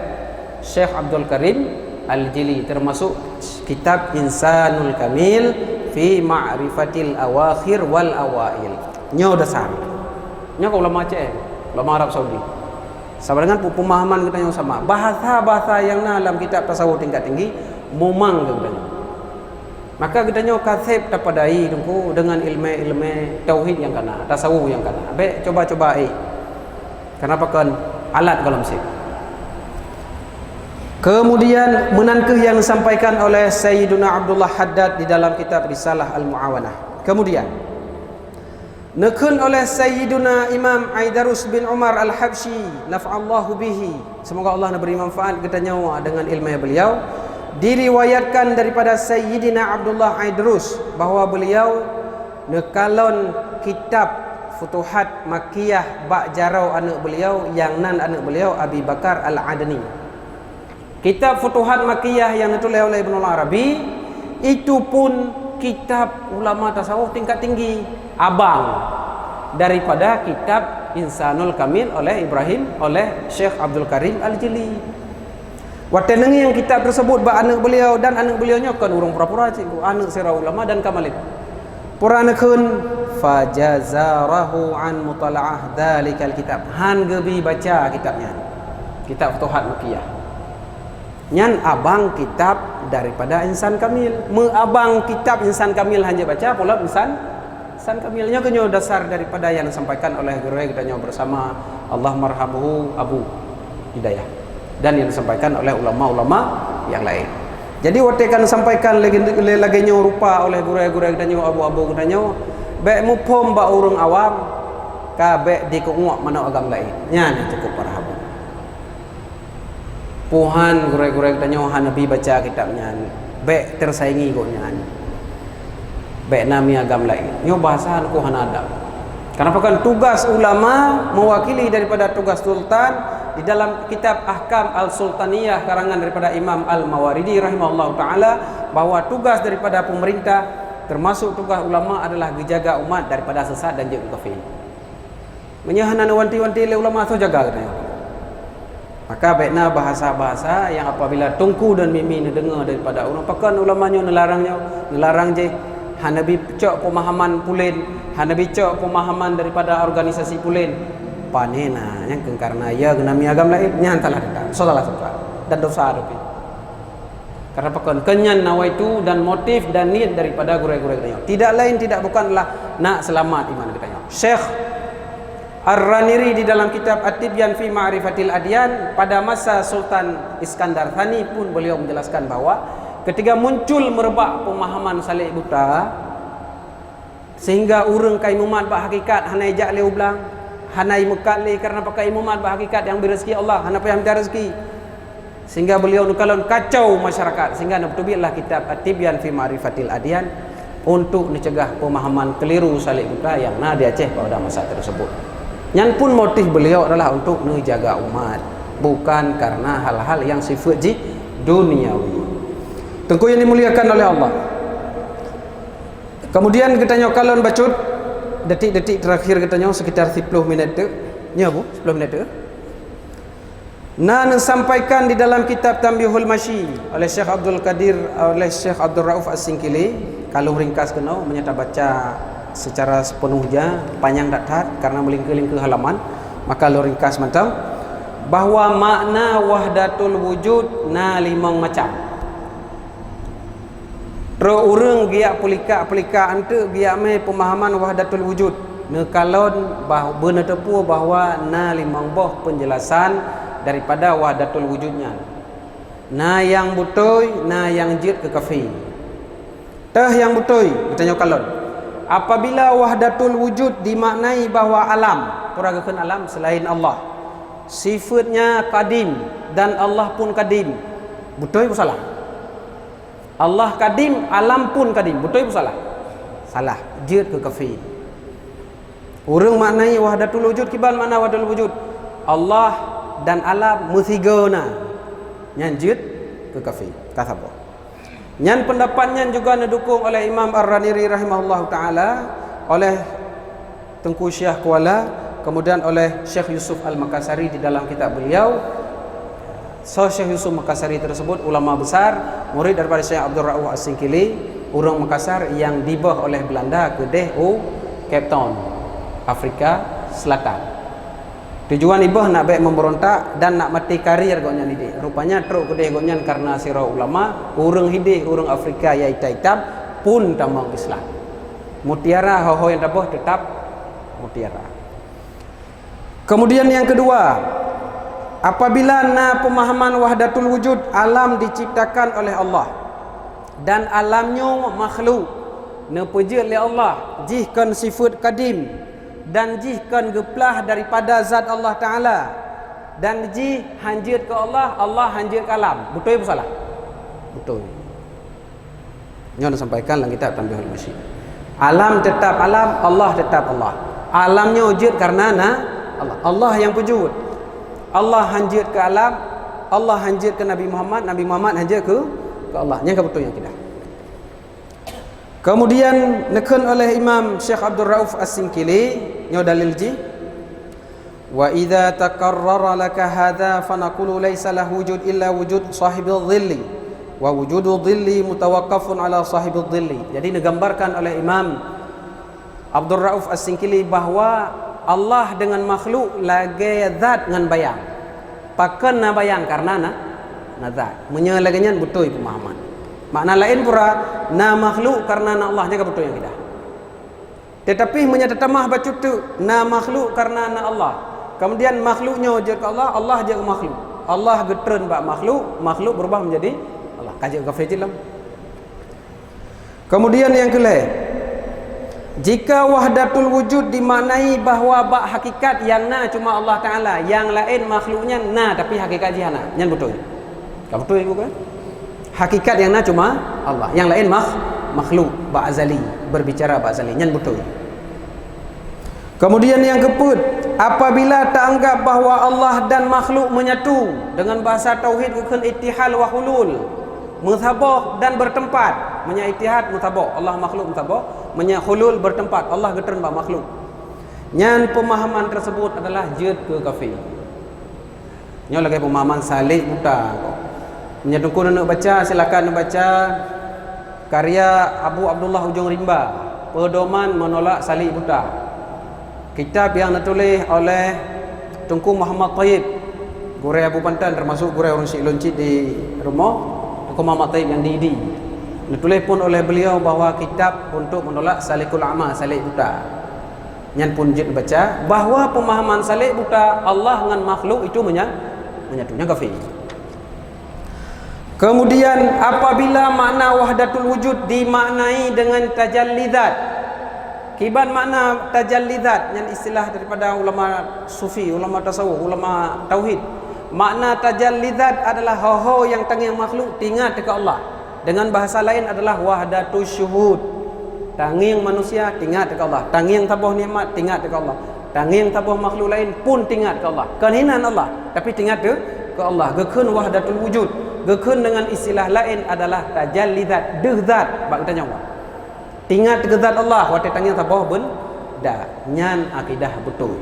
Syekh Abdul Karim Al-Jili, termasuk kitab Insanul Kamil fi Ma'rifatil Awakhir wal Awail. Nyo dasar. Nyo ulama Aceh, ulama Arab Saudi. Sama dengan pemahaman kita yang sama. Bahasa-bahasa yang dalam kitab tasawuf tingkat tinggi memang katanya. Maka katanya kasib terpadai dengan ilmu-ilmu tauhid yang kana, tasawuf yang kana. Baik coba-coba kenapa kan alat kalau mesti. Kemudian menangkeh yang disampaikan oleh Sayyiduna Abdullah Haddad di dalam kitab Risalah Al-Mu'awanah. Kemudian nekun oleh Sayyiduna Imam Aidarus bin Umar Al-Habsyi, nafa'allahu bihi, semoga Allah memberi manfaat katanya dengan ilmu beliau. Diriwayatkan daripada Sayyidina Abdullah Aidarus bahawa beliau nekalon kitab Futuhat Makkiyah bak jarau anak beliau yang nan anak beliau Abi Bakar Al-Adani. Kitab Futuhat Makkiyah yang ditulis oleh Ibnu Arabi itu pun kitab ulama tasawuf tingkat tinggi, abang daripada kitab Insanul Kamil oleh Ibrahim, oleh Syekh Abdul Karim Al-Jili. Waktu nengi yang kitab tersebut ba anak beliau, dan anak beliaunya kan urang pura-pura cikgu, anak sirah ulama dan kamalid. Puranakeun fajazarahu an mutala'ah dalikal kitab. Han gebi baca kitabnya. Kitab Futuhat Makkiyah. Nyan abang kitab daripada Insan Kamil. Abang kitab Insan Kamil hanya baca pula Insan Kamilnya kenyo dasar daripada yang disampaikan oleh guru kita bersama Allah marhamuhu Abu Hidayah, dan yang disampaikan oleh ulama-ulama yang lain. Jadi waktu kan sampaikan lagi nyo rupa oleh guru-guru kita abu-abu kita nyo baik mupom ba urang awam ka baik di kuat mana agam lain. Nya cukup para habu. Puhan guru-guru kita nyo Hanabi baca kitabnya baik tersaingi kok nya. Baik nami agam lain. Nyo bahasa ku hanada. Kenapa kan tugas ulama mewakili daripada tugas sultan. Di dalam kitab Ahkam Al-Sultaniyah karangan daripada Imam Al-Mawaridi rahimahullah ta'ala, bahawa tugas daripada pemerintah termasuk tugas ulama adalah menjaga umat daripada sesat dan juga kafir. Menyahanan wanti-wanti oleh ulama itu jaga katanya. Maka baiknya bahasa-bahasa yang apabila tungku dan mimi dengar daripada ulama, pakan ulamanya nelarang je Hanabi cok pemahaman pulen, Hanabi cok pemahaman daripada organisasi pulen. Panena yang karena ya genami agam lain nyantalah dekat salah suka dan dosa ada karena pakon kenyan nawaitu dan motif dan niat daripada guru-guru kita tidak lain tidak bukanlah nak selamat iman kita. Syekh Ar-Raniri di dalam kitab At-Tibyan fi Ma'rifatil Adyan pada masa Sultan Iskandar Thani pun beliau menjelaskan bahawa ketika muncul merebak pemahaman salik buta sehingga urang kai mumat ba hakikat hanai jak leu blang hanai mekali karena pakai imumat berhakikat yang berezeki Allah, hana payah minta rezeki. Sehingga beliau nukalon kacau masyarakat, sehingga nabtubillah kitab At-Tibyan fi Ma'rifatil Adyan untuk mencegah pemahaman keliru salik buta yang di Aceh pada masa tersebut. Yang pun motif beliau adalah untuk menjaga umat, bukan karena hal-hal yang sifat duniawi. Tengku yang dimuliakan oleh Allah. Kemudian kita nyokalon bacut detik-detik terakhir katanya sekitar 10 minit tu. Ya bu, 10 minit tu. Sampaikan di dalam kitab Tambihul Masyi oleh Syekh Abdul Qadir, oleh Syekh Abdul Rauf As-Singkili. Kalau ringkas kena menyata baca secara sepenuhnya panjang tak karena melingkar-lingkar halaman, maka lo ringkas macam bahawa makna wahdatul wujud limang macam. Urang giak pelika ante giak mai pemahaman wahdatul wujud. Nekalon beuna tepu bahawa limang boh penjelasan daripada wahdatul wujudnya. Yang betul, yang jid ke kafir. Tah yang betul kita kalon. Apabila wahdatul wujud dimaknai bahawa alam, puragakeun alam selain Allah, sifatnya kadim dan Allah pun kadim. Betul atau salah? Allah kadim, alam pun kadim. Betul atau salah? Salah. Jid ke kafir. Urang maknai wahdatul wujud, kibal makna wahdatul wujud. Allah dan alam muthigona. Nyan jid ke kafir. Kata apa? Nyan pendapatnya juga didukung oleh Imam Ar-Raniri rahimahullah ta'ala, oleh Tengku Syekh Kuala, kemudian oleh Syekh Yusuf Al-Makassari di dalam kitab beliau. Syekh Yusuf Makassari tersebut ulama besar, murid daripada Syekh Abdul Rauf As-Singkili, orang Makassar yang dibah oleh Belanda ke Cape Town, Afrika Selatan. Tujuan ibah nak baik memberontak dan nak mati karir goknya ni. Rupanya teruk ke goknya karena sirah ulama, orang hidih, orang Afrika yang hitam pun tamang Islam. Mutiara ho yang tabah tetap mutiara. Kemudian yang kedua, apabila pemahaman wahdatul wujud, alam diciptakan oleh Allah dan alamnya makhluk nepejut oleh Allah, jihkan sifat kadim dan jihkan geplah daripada zat Allah Ta'ala, dan jih hanjir ke Allah, Allah hanjir ke alam. Betul atau salah? Betul. Ini sampaikan dalam kitab Tambihul Masyi. Alam tetap alam, Allah tetap Allah. Alamnya wujud karena Allah. Allah yang wujud. Allah hanjir ke alam, Allah hanjir ke Nabi Muhammad, Nabi Muhammad hanjir ke Allah. Yang kebetul yang kita. Kemudian nekun oleh Imam Syekh Abdul Rauf As-Singkili nyo dalil ji Wa idza taqarrara laka hadza fa naqulu laisa lahu wujud illa wujud sahibil dhilli wa wujudu dhilli mutawaqqafun ala sahibil dhilli. Jadi digambarkan oleh Imam Abdul Rauf As-Singkili bahawa Allah dengan makhluk lagi zat dengan bayang. Pakan na bayang karena na zat. Menyalagannya betul pemahaman. Makna lain pura na makhluk karena na Allah nya betul yang kita. Tetapi menyatatamah baca tu na makhluk karena na Allah. Kemudian makhluknya je ke Allah, Allah je ke makhluk. Allah getren bak makhluk, makhluk berubah menjadi Allah. Kaji ke fijilam. Kemudian yang kelima, jika wahdatul wujud dimaknai bahawa bak hakikat yang na cuma Allah Taala, yang lain makhluknya na tapi hakikat dia na. Yang betul. Kan betul ibu kan? Hakikat yang na cuma Allah, yang lain makhluk bak azali, berbicara bak azali. Yang betul. Kemudian yang keempat, apabila tak anggap bahawa Allah dan makhluk menyatu dengan bahasa tauhid bukan ittihal wa hulul, muthabaq dan bertempat, menya ittihad muthabaq, Allah makhluk muthabaq, menya hulul bertempat, Allah getern ba makhluk. Nyan pemahaman tersebut adalah jid ke kafir. Nyo lagi pemahaman salik buta kok. Nya tungku nak baca, silakan baca karya Abu Abdullah Ujung Rimba, Pedoman Menolak Salik Buta. Kitab yang ditulis oleh Tunku Muhammad Taib, Gurai Abu Pantan, termasuk Gurai orang Syekh Loncit di rumah Tunku Muhammad Taib yang di ditulis pun oleh beliau bahawa kitab untuk menolak salikul a'ma, salik buta. Yang pun jid baca bahawa pemahaman salik buta Allah dengan makhluk itu menyatunya kafir. Kemudian apabila makna wahdatul wujud dimaknai dengan tajalli zat, kiban makna tajalli zat yang istilah daripada ulama sufi, ulama tasawuf, ulama tauhid. Makna tajalli zat adalah ho yang tangiang makhluk tingat dekat Allah. Dengan bahasa lain adalah wahdatul syuhud. Tangiang manusia tingat dekat Allah. Tangiang tabuh nikmat tingat dekat Allah. Tangiang tabuh makhluk lain pun tingat dekat Allah. Kehinan Allah tapi tingat ke Allah. Gekun wahdatul wujud. Gekun dengan istilah lain adalah tajalli zat, deh zat bak kita nyawa. Tingat ke zat Allah wate tangiang tabuh benda. Nyan akidah betul.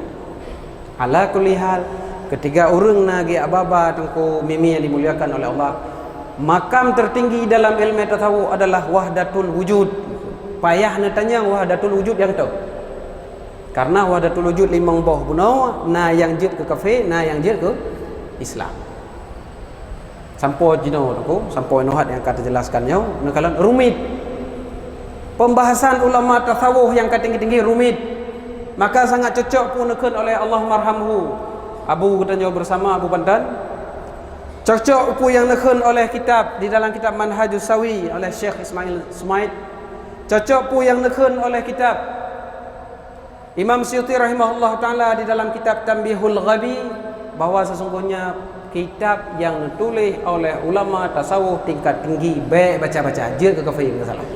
Ala kulli hal, ketika urang nagi ababa tengku mimi yang dimuliakan oleh Allah, makam tertinggi dalam ilmu tasawuf adalah wahdatul wujud. Payah nak tanya wahdatul wujud yang tu. Karena wahdatul wujud limang boh buno, na yang jid ke kafir, na yang jid ke Islam. Sampai jino tu, sampai nuhat yang kata jelaskannya, nakalan rumit. Pembahasan ulama tasawuf yang tinggi-tinggi rumit. Maka sangat cocok pun nekun oleh Allah marhamhu Abu katanya bersama Abu Pandan. Cocok pun yang nekun oleh kitab di dalam kitab Manhajus Sawi oleh Syekh Ismail Sumaid. Cocok pun yang nekun oleh kitab Imam Suyuti rahimahullah taala di dalam kitab Tanbihul Ghabi, bahawa sesungguhnya kitab yang ditulis oleh ulama tasawuf tingkat tinggi baik baca-baca je ke kafir ke salah.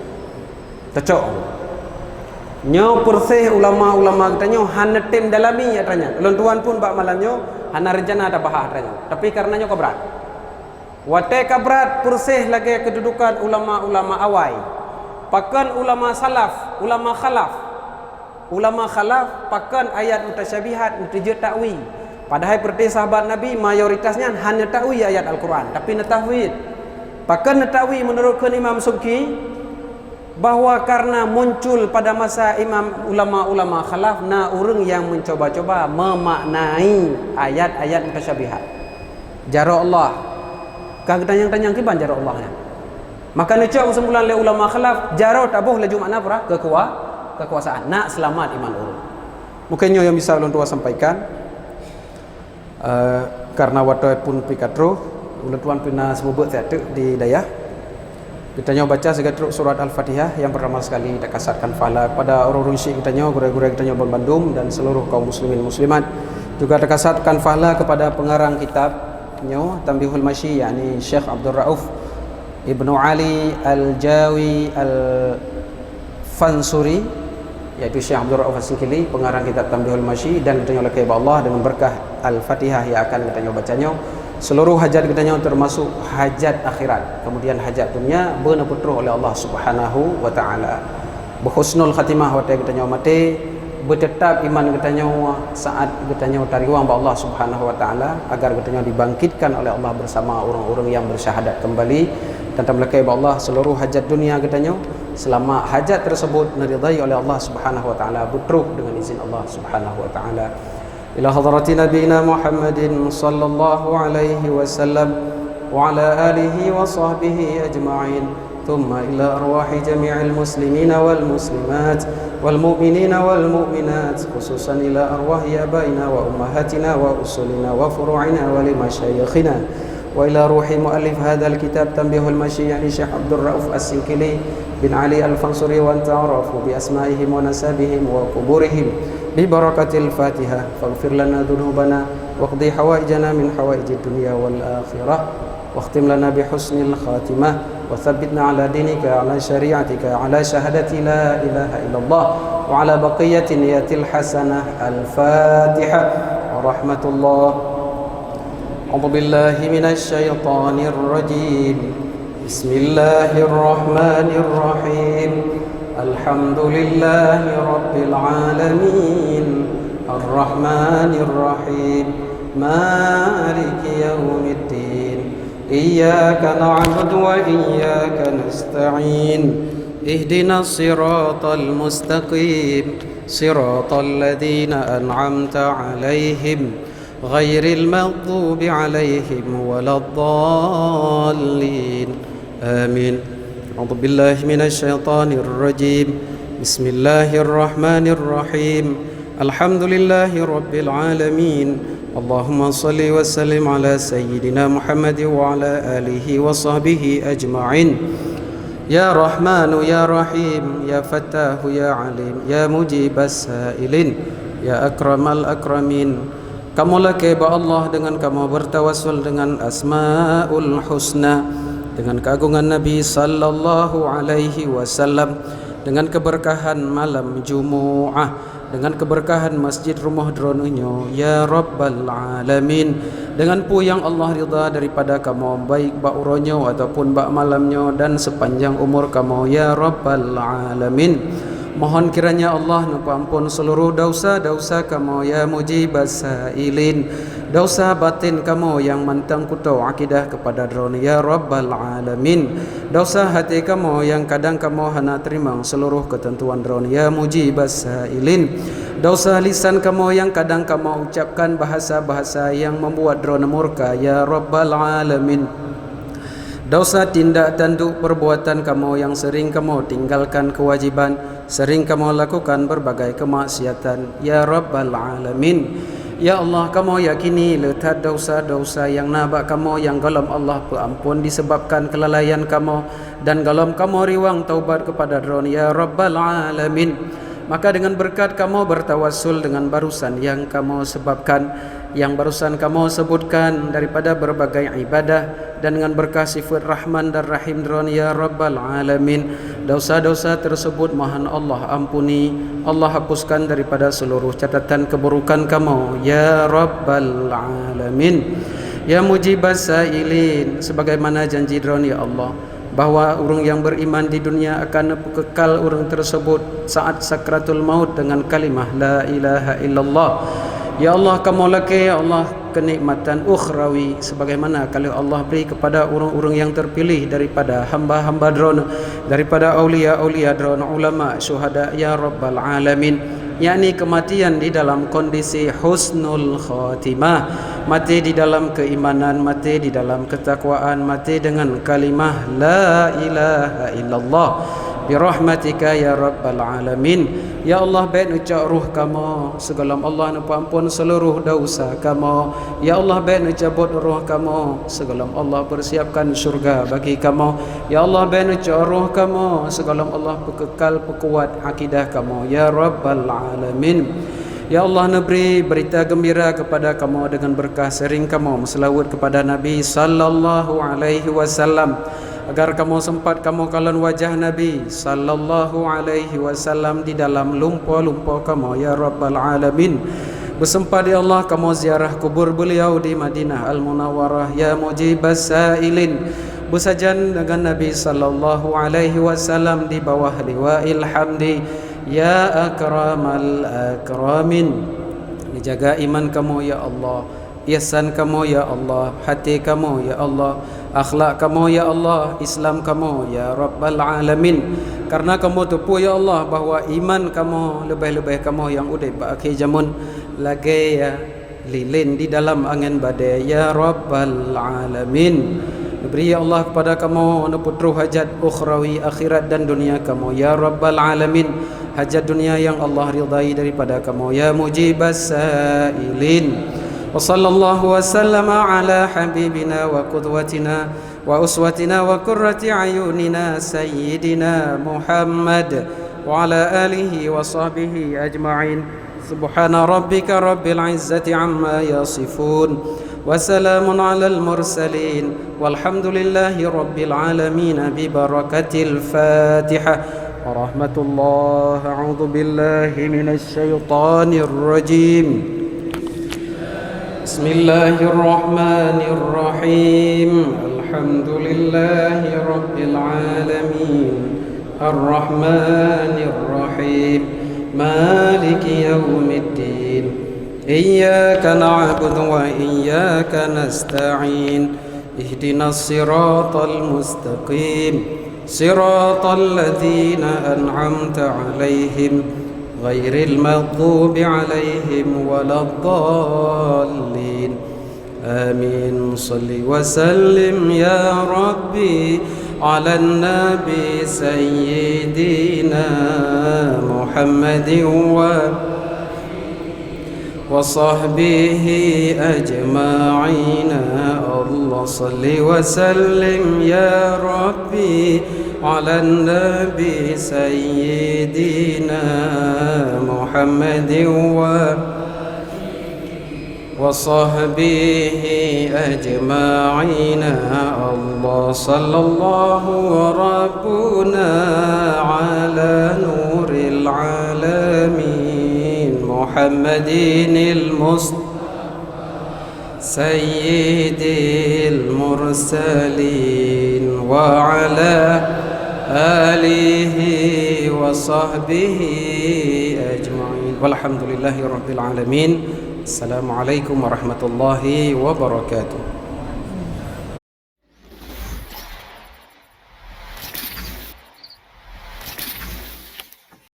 Cocok. Nyo persih ulama-ulama katanya hana tim dalami ya tanya. Ulun tuan pun bak malamnya hana rencana ada bahah tanya. Tapi karenanya kabrat. Wate kabrat persih lagi kedudukan ulama-ulama awai. Pakan ulama salaf, ulama khalaf. Ulama khalaf pakan ayat mutasyabihat, mutujud ta'wi. Padahal seperti sahabat Nabi mayoritasnya hanya ta'wi ayat Al-Quran, tapi natahwid. Pakan natahwi menurutkan Imam Subki bahawa karena muncul pada masa imam ulama-ulama khalaf na urang yang mencoba-coba memaknai ayat-ayat mutasyabihat. Jara Allah. Kah tanyang-tanyang kiban jara Allahnya. Maka necak sembulan le ulama khalaf jara tak boh laju makna apa? Kekuasaan. Nak selamat iman urang. Mungkinnya yang bisa ulun tua sampaikan karena waktu pun pikatro ulun tuan pina sebut teater di dayah. Kita nyo baca segatruk surat Al-Fatihah yang pertama sekali kita kasarkan pahala kepada orang-orang syekh kita nyo, guru-guru kita nyo Bandung dan seluruh kaum muslimin muslimat. Juga kita kasarkan pahala kepada pengarang kitab nyo Tanbihul Masyi, yakni Syekh Abdul Rauf Ibnu Ali Al-Jawi Al-Fansuri, yaitu Syekh Abdul Rauf As-Singkili, pengarang kitab Tanbihul Masyi, dan kita nyo lakai Allah dengan berkah Al-Fatihah yang akan kita nyo bacanya. Seluruh hajat kita nyo termasuk hajat akhirat, kemudian hajat dunia benar putra oleh Allah Subhanahu wa taala. Berhusnul khatimah wa kita nyo mati bertetap iman katanya saat katanya tariwang ba Allah Subhanahu wa taala agar katanya dibangkitkan oleh Allah bersama orang-orang yang bersyahadat kembali dan tamlakai ba Allah seluruh hajat dunia katanya selama hajat tersebut diridai oleh Allah Subhanahu wa taala butruk dengan izin Allah Subhanahu wa taala ila hadrati nabiyina Muhammadin sallallahu alaihi wasallam wa ala alihi wa sahbihi ajma'in ثم إلى أرواح جميع المسلمين والمسلمات والمؤمنين والمؤمنات خصوصا إلى أرواح آبائنا وأمهاتنا وأصولنا وفروعنا ولمشايخنا وإلى روح مؤلف هذا الكتاب تنبيه المشيع لشيخ عبد الرؤوف السنكلي بن علي الفنصري وأن تعرفوا بأسمائهم ونسابهم وقبورهم ببركة الفاتحة فاغفر لنا ذنوبنا واقضي حوائجنا من حوائج الدنيا والآخرة واختم لنا بحسن الخاتمة وثبتنا على دينك على شريعتك على شهادة لا إله إلا الله وعلى بقية نية الحسنة الفاتحة ورحمة الله أعوذ بالله من الشيطان الرجيم بسم الله الرحمن الرحيم الحمد لله رب العالمين الرحمن الرحيم مالك يوم الدين إياك نعبد وإياك نستعين اهدنا الصراط المستقيم صراط الذين أنعمت عليهم غير المغضوب عليهم ولا الضالين آمين أعوذ بالله من الشيطان الرجيم بسم الله الرحمن الرحيم الحمد لله رب العالمين اللهم صل وسلم على سيدنا محمد وعلى آله وصحبه أجمعين يا رحمن يا رحيم يا فتاه يا عليم يا مجيب السائلين يا أكرم الأكرمين kamu laki ba Allah dengan kamu bertawassul dengan asmaul husna dengan keagungan Nabi sallallahu alaihi wasallam dengan keberkahan malam Jumu'ah dengan keberkahan masjid rumah dronunyo ya rabbal alamin dengan pu yang Allah ridha daripada kamu baik ba uronyo ataupun ba malamnyo dan sepanjang umur kamu ya rabbal alamin mohon kiranya Allah ampun seluruh dosa-dosa kamu ya mujibas sailin dosa batin kamu yang mantang kuto akidah kepada dron ya rabbal alamin dosa hati kamu yang kadang kamu hana terima seluruh ketentuan dron ya mujibas sailin dosa lisan kamu yang kadang kamu ucapkan bahasa-bahasa yang membuat dron murka ya rabbal alamin dosa tindak tanduk perbuatan kamu yang sering kamu tinggalkan kewajiban sering kamu lakukan berbagai kemaksiatan ya rabbal alamin ya Allah kamu yakini letak dosa-dosa yang nabak kamu yang galam Allah perampun disebabkan kelalaian kamu dan galam kamu riwang taubat kepada dron ya rabbal alamin maka dengan berkat kamu bertawassul dengan barusan yang kamu sebabkan yang barusan kamu sebutkan daripada berbagai ibadah dan dengan berkah sifat Rahman dan Rahim dron ya rabbal alamin dosa-dosa tersebut mohon Allah ampuni Allah hapuskan daripada seluruh catatan keburukan kamu ya rabbal alamin ya mujibas sailin sebagaimana janji dron ya Allah bahawa orang yang beriman di dunia akan kekal orang tersebut saat sakratul maut dengan kalimah la ilaha illallah ya Allah kamu laki ya Allah kenikmatan ukhrawi sebagaimana kalau Allah beri kepada orang-orang yang terpilih daripada hamba-hamba dron daripada aulia-aulia dron ulama syuhada ya rabbal alamin yakni kematian di dalam kondisi husnul khatimah mati di dalam keimanan mati di dalam ketakwaan mati dengan kalimah la ilaha illallah birahmatika ya rabbal alamin ya Allah baik ucap ruh kamu segalam Allah nu ampun seluruh dosa kamu ya Allah baik ucabut ruh kamu segalam Allah persiapkan syurga bagi kamu ya Allah baik ucap ruh kamu segalam Allah kekal pekuat akidah kamu ya rabbal alamin ya Allah beri berita gembira kepada kamu dengan berkah sering kamu selawat kepada Nabi sallallahu alaihi wasallam agar kamu sempat kamu kalan wajah Nabi sallallahu alaihi wasallam di dalam lumpur-lumpur kamu ya rabbal alamin bersempat ya Allah kamu ziarah kubur beliau di Madinah Al-Munawwarah ya mujibas sailin bersajan dengan Nabi sallallahu alaihi wasallam di bawah liwa'il hamdi ya akramal akramin. Jaga iman kamu ya Allah, ihsan kamu ya Allah, hati kamu ya Allah, akhlak kamu ya Allah, Islam kamu ya Rabbal Alamin. Karena kamu tupu ya Allah bahwa iman kamu lebih-lebih kamu yang udah akhir zaman lagi ya lilin di dalam angin badai ya Rabbal Alamin. Beri ya Allah kepada kamu putru hajat ukhrawi akhirat dan dunia kamu ya Rabbal Alamin. Hajat dunia yang Allah ridai daripada kamu ya mujibas sailin. Wa sallallahu wa sallama ala habibina wa qudwatina wa uswatina wa qurrati ayunina sayyidina Muhammad wa ala alihi wa sahbihi ajma'in. Subhana rabbika rabbil izzati amma yasifun wa salamun alal mursalin walhamdulillahi rabbil alamin bi barakatil Fatihah. Warahmatullahi a'udzu billahi minasy syaithanir rajim. Bismillahirrahmanirrahim. Alhamdulillahi rabbil alamin. Arrahmanir rahim. Maliki yaumiddin. Iyyaka na'budu wa iyyaka nasta'in. Ihdinas siratal mustaqim. Siratal ladzina an'amta 'alaihim ghairil maghdubi 'alaihim waladdallin. Amin. Shalli wa sallim ya Rabbi 'alan nabi sayyidina Muhammadin wa sahbihi ajma'in. Allah salli wa sallim ya Rabbi 'alan nabi sayyidina Muhammadin wa sahbihi ajma'in. Allah sallallahu wa rabbuna ala nuril alamin Muhammadinil Mustafa sayyidil mursalin wa ala alihi wa sahbihi ajma'in. Walhamdulillahi rabbil alamin. Assalamualaikum warahmatullahi wabarakatuh.